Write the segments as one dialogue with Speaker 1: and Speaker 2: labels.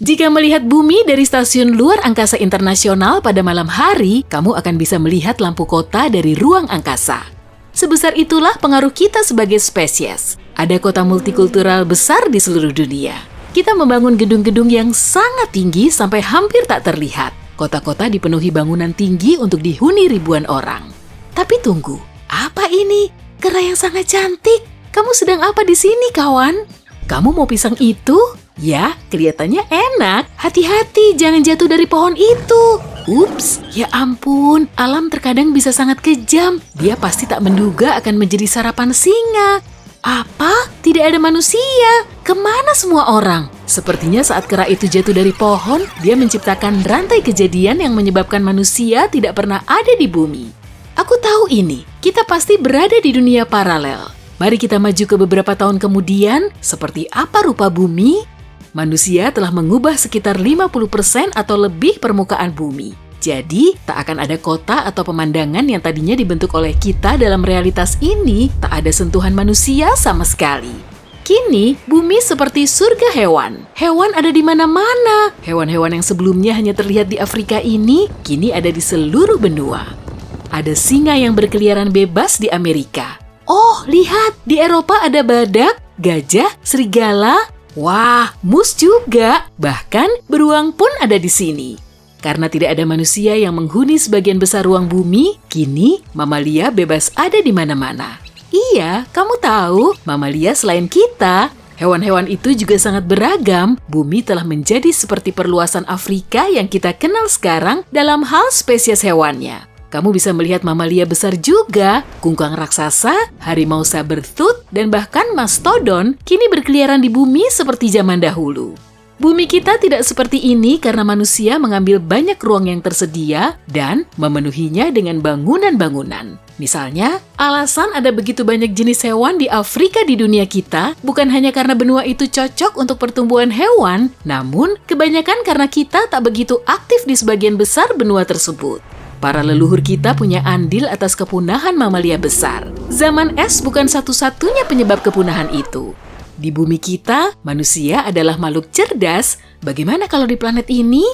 Speaker 1: Jika melihat bumi dari Stasiun Luar Angkasa Internasional pada malam hari, kamu akan bisa melihat lampu kota dari ruang angkasa. Sebesar itulah pengaruh kita sebagai spesies. Ada kota multikultural besar di seluruh dunia. Kita membangun gedung-gedung yang sangat tinggi sampai hampir tak terlihat. Kota-kota dipenuhi bangunan tinggi untuk dihuni ribuan orang. Tapi tunggu, apa ini? Kera yang sangat cantik. Kamu sedang apa di sini, kawan? Kamu mau pisang itu? Ya, kelihatannya enak. Hati-hati, jangan jatuh dari pohon itu. Ups, ya ampun, alam terkadang bisa sangat kejam. Dia pasti tak menduga akan menjadi sarapan singa. Apa? Tidak ada manusia? Kemana semua orang? Sepertinya saat kera itu jatuh dari pohon, dia menciptakan rantai kejadian yang menyebabkan manusia tidak pernah ada di bumi. Aku tahu ini, kita pasti berada di dunia paralel. Mari kita maju ke beberapa tahun kemudian, seperti apa rupa bumi? Manusia telah mengubah sekitar 50% atau lebih permukaan bumi. Jadi, tak akan ada kota atau pemandangan yang tadinya dibentuk oleh kita dalam realitas ini, tak ada sentuhan manusia sama sekali. Kini, bumi seperti surga hewan. Hewan ada di mana-mana. Hewan-hewan yang sebelumnya hanya terlihat di Afrika ini, kini ada di seluruh benua. Ada singa yang berkeliaran bebas di Amerika. Oh, lihat! Di Eropa ada badak, gajah, serigala. Wah, mus juga. Bahkan beruang pun ada di sini. Karena tidak ada manusia yang menghuni sebagian besar ruang bumi, kini mamalia bebas ada di mana-mana. Iya, kamu tahu, mamalia selain kita, hewan-hewan itu juga sangat beragam. Bumi telah menjadi seperti perluasan Afrika yang kita kenal sekarang dalam hal spesies hewannya. Kamu bisa melihat mamalia besar juga, kungkang raksasa, harimau saber-tooth, dan bahkan mastodon kini berkeliaran di bumi seperti zaman dahulu. Bumi kita tidak seperti ini karena manusia mengambil banyak ruang yang tersedia dan memenuhinya dengan bangunan-bangunan. Misalnya, alasan ada begitu banyak jenis hewan di Afrika di dunia kita bukan hanya karena benua itu cocok untuk pertumbuhan hewan, namun kebanyakan karena kita tak begitu aktif di sebagian besar benua tersebut. Para leluhur kita punya andil atas kepunahan mamalia besar. Zaman es bukan satu-satunya penyebab kepunahan itu. Di bumi kita, manusia adalah makhluk cerdas. Bagaimana kalau di planet ini?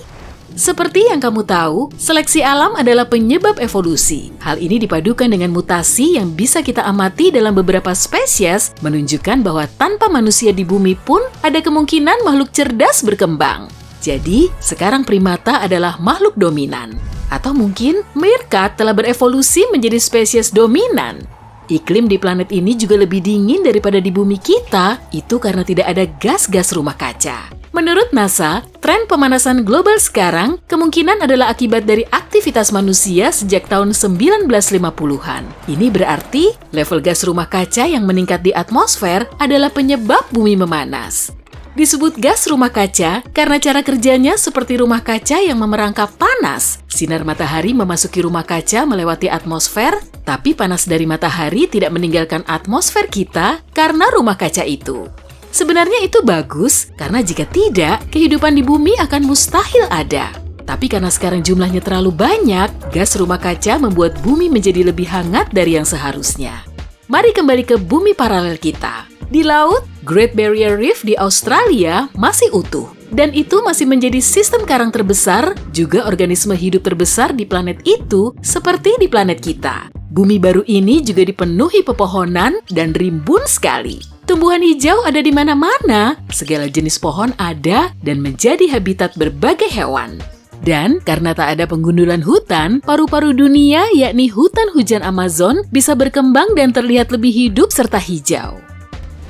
Speaker 1: Seperti yang kamu tahu, seleksi alam adalah penyebab evolusi. Hal ini dipadukan dengan mutasi yang bisa kita amati dalam beberapa spesies, menunjukkan bahwa tanpa manusia di bumi pun ada kemungkinan makhluk cerdas berkembang. Jadi, sekarang primata adalah makhluk dominan. Atau mungkin meerkat telah berevolusi menjadi spesies dominan. Iklim di planet ini juga lebih dingin daripada di bumi kita, itu karena tidak ada gas-gas rumah kaca. Menurut NASA, tren pemanasan global sekarang kemungkinan adalah akibat dari aktivitas manusia sejak tahun 1950-an. Ini berarti level gas rumah kaca yang meningkat di atmosfer adalah penyebab bumi memanas. Disebut gas rumah kaca karena cara kerjanya seperti rumah kaca yang memerangkap panas. Sinar matahari memasuki rumah kaca melewati atmosfer, tapi panas dari matahari tidak meninggalkan atmosfer kita karena rumah kaca itu. Sebenarnya itu bagus, karena jika tidak, kehidupan di bumi akan mustahil ada. Tapi karena sekarang jumlahnya terlalu banyak, gas rumah kaca membuat bumi menjadi lebih hangat dari yang seharusnya. Mari kembali ke bumi paralel kita. Di laut, Great Barrier Reef di Australia masih utuh. Dan itu masih menjadi sistem karang terbesar, juga organisme hidup terbesar di planet itu, seperti di planet kita. Bumi baru ini juga dipenuhi pepohonan dan rimbun sekali. Tumbuhan hijau ada di mana-mana, segala jenis pohon ada dan menjadi habitat berbagai hewan. Dan karena tak ada penggundulan hutan, paru-paru dunia yakni hutan hujan Amazon bisa berkembang dan terlihat lebih hidup serta hijau.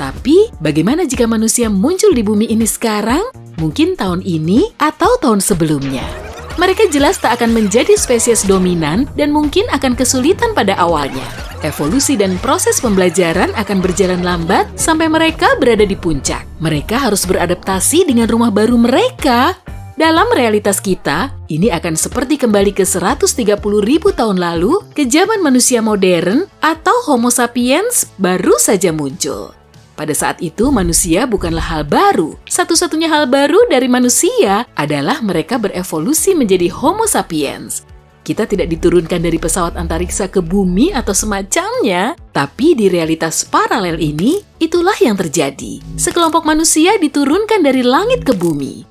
Speaker 1: Tapi, bagaimana jika manusia muncul di bumi ini sekarang? Mungkin tahun ini atau tahun sebelumnya. Mereka jelas tak akan menjadi spesies dominan dan mungkin akan kesulitan pada awalnya. Evolusi dan proses pembelajaran akan berjalan lambat sampai mereka berada di puncak. Mereka harus beradaptasi dengan rumah baru mereka. Dalam realitas kita, ini akan seperti kembali ke 130.000 tahun lalu, ke zaman manusia modern atau Homo sapiens baru saja muncul. Pada saat itu, manusia bukanlah hal baru. Satu-satunya hal baru dari manusia adalah mereka berevolusi menjadi Homo sapiens. Kita tidak diturunkan dari pesawat antariksa ke bumi atau semacamnya, tapi di realitas paralel ini, itulah yang terjadi. Sekelompok manusia diturunkan dari langit ke bumi.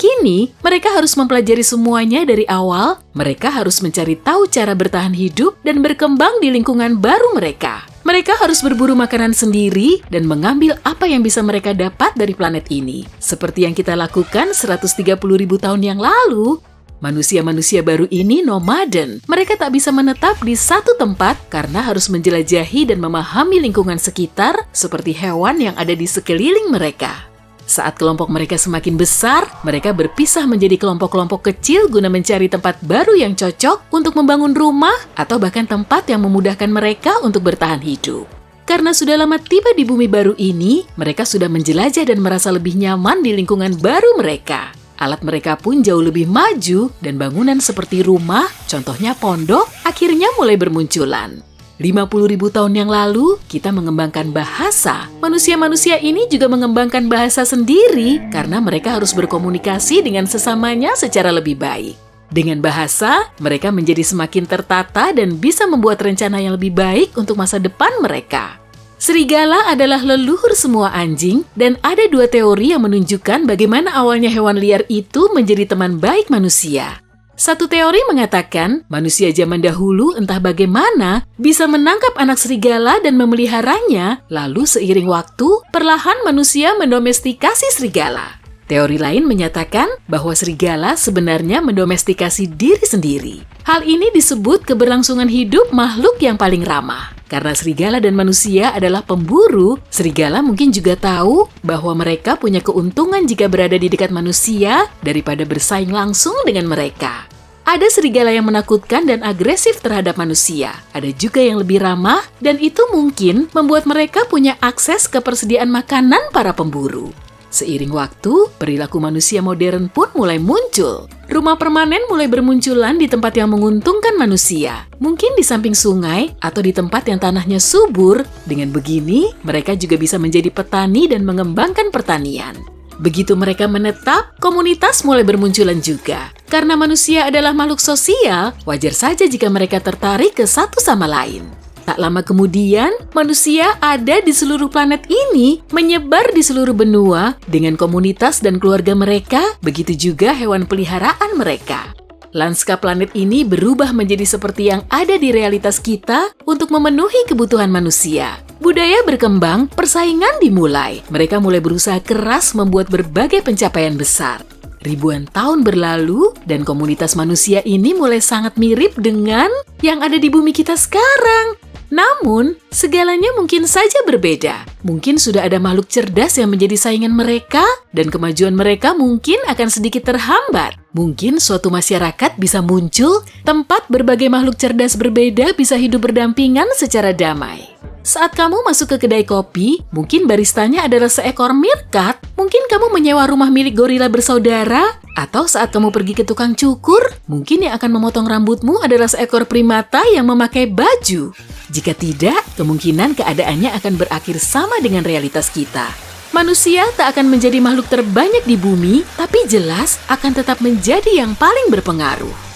Speaker 1: Kini, mereka harus mempelajari semuanya dari awal. Mereka harus mencari tahu cara bertahan hidup dan berkembang di lingkungan baru mereka. Mereka harus berburu makanan sendiri dan mengambil apa yang bisa mereka dapat dari planet ini. Seperti yang kita lakukan 130.000 tahun yang lalu, manusia-manusia baru ini nomaden. Mereka tak bisa menetap di satu tempat karena harus menjelajahi dan memahami lingkungan sekitar seperti hewan yang ada di sekeliling mereka. Saat kelompok mereka semakin besar, mereka berpisah menjadi kelompok-kelompok kecil guna mencari tempat baru yang cocok untuk membangun rumah atau bahkan tempat yang memudahkan mereka untuk bertahan hidup. Karena sudah lama tiba di bumi baru ini, mereka sudah menjelajah dan merasa lebih nyaman di lingkungan baru mereka. Alat mereka pun jauh lebih maju dan bangunan seperti rumah, contohnya pondok, akhirnya mulai bermunculan. 50.000 tahun yang lalu, kita mengembangkan bahasa. Manusia-manusia ini juga mengembangkan bahasa sendiri karena mereka harus berkomunikasi dengan sesamanya secara lebih baik. Dengan bahasa, mereka menjadi semakin tertata dan bisa membuat rencana yang lebih baik untuk masa depan mereka. Serigala adalah leluhur semua anjing, dan ada dua teori yang menunjukkan bagaimana awalnya hewan liar itu menjadi teman baik manusia. Satu teori mengatakan, manusia zaman dahulu entah bagaimana bisa menangkap anak serigala dan memeliharanya, lalu seiring waktu, perlahan manusia mendomestikasi serigala. Teori lain menyatakan bahwa serigala sebenarnya mendomestikasi diri sendiri. Hal ini disebut keberlangsungan hidup makhluk yang paling ramah. Karena serigala dan manusia adalah pemburu, serigala mungkin juga tahu bahwa mereka punya keuntungan jika berada di dekat manusia daripada bersaing langsung dengan mereka. Ada serigala yang menakutkan dan agresif terhadap manusia. Ada juga yang lebih ramah, dan itu mungkin membuat mereka punya akses ke persediaan makanan para pemburu. Seiring waktu, perilaku manusia modern pun mulai muncul. Rumah permanen mulai bermunculan di tempat yang menguntungkan manusia. Mungkin di samping sungai atau di tempat yang tanahnya subur. Dengan begini, mereka juga bisa menjadi petani dan mengembangkan pertanian. Begitu mereka menetap, komunitas mulai bermunculan juga. Karena manusia adalah makhluk sosial, wajar saja jika mereka tertarik ke satu sama lain. Tak lama kemudian, manusia ada di seluruh planet ini, menyebar di seluruh benua dengan komunitas dan keluarga mereka, begitu juga hewan peliharaan mereka. Lanskap planet ini berubah menjadi seperti yang ada di realitas kita untuk memenuhi kebutuhan manusia. Budaya berkembang, persaingan dimulai. Mereka mulai berusaha keras membuat berbagai pencapaian besar. Ribuan tahun berlalu, dan komunitas manusia ini mulai sangat mirip dengan yang ada di bumi kita sekarang. Namun, segalanya mungkin saja berbeda. Mungkin sudah ada makhluk cerdas yang menjadi saingan mereka, dan kemajuan mereka mungkin akan sedikit terhambat. Mungkin suatu masyarakat bisa muncul, tempat berbagai makhluk cerdas berbeda bisa hidup berdampingan secara damai. Saat kamu masuk ke kedai kopi, mungkin baristanya adalah seekor meerkat, mungkin kamu menyewa rumah milik gorila bersaudara, atau saat kamu pergi ke tukang cukur, mungkin yang akan memotong rambutmu adalah seekor primata yang memakai baju. Jika tidak, kemungkinan keadaannya akan berakhir sama dengan realitas kita. Manusia tak akan menjadi makhluk terbanyak di bumi, tapi jelas akan tetap menjadi yang paling berpengaruh.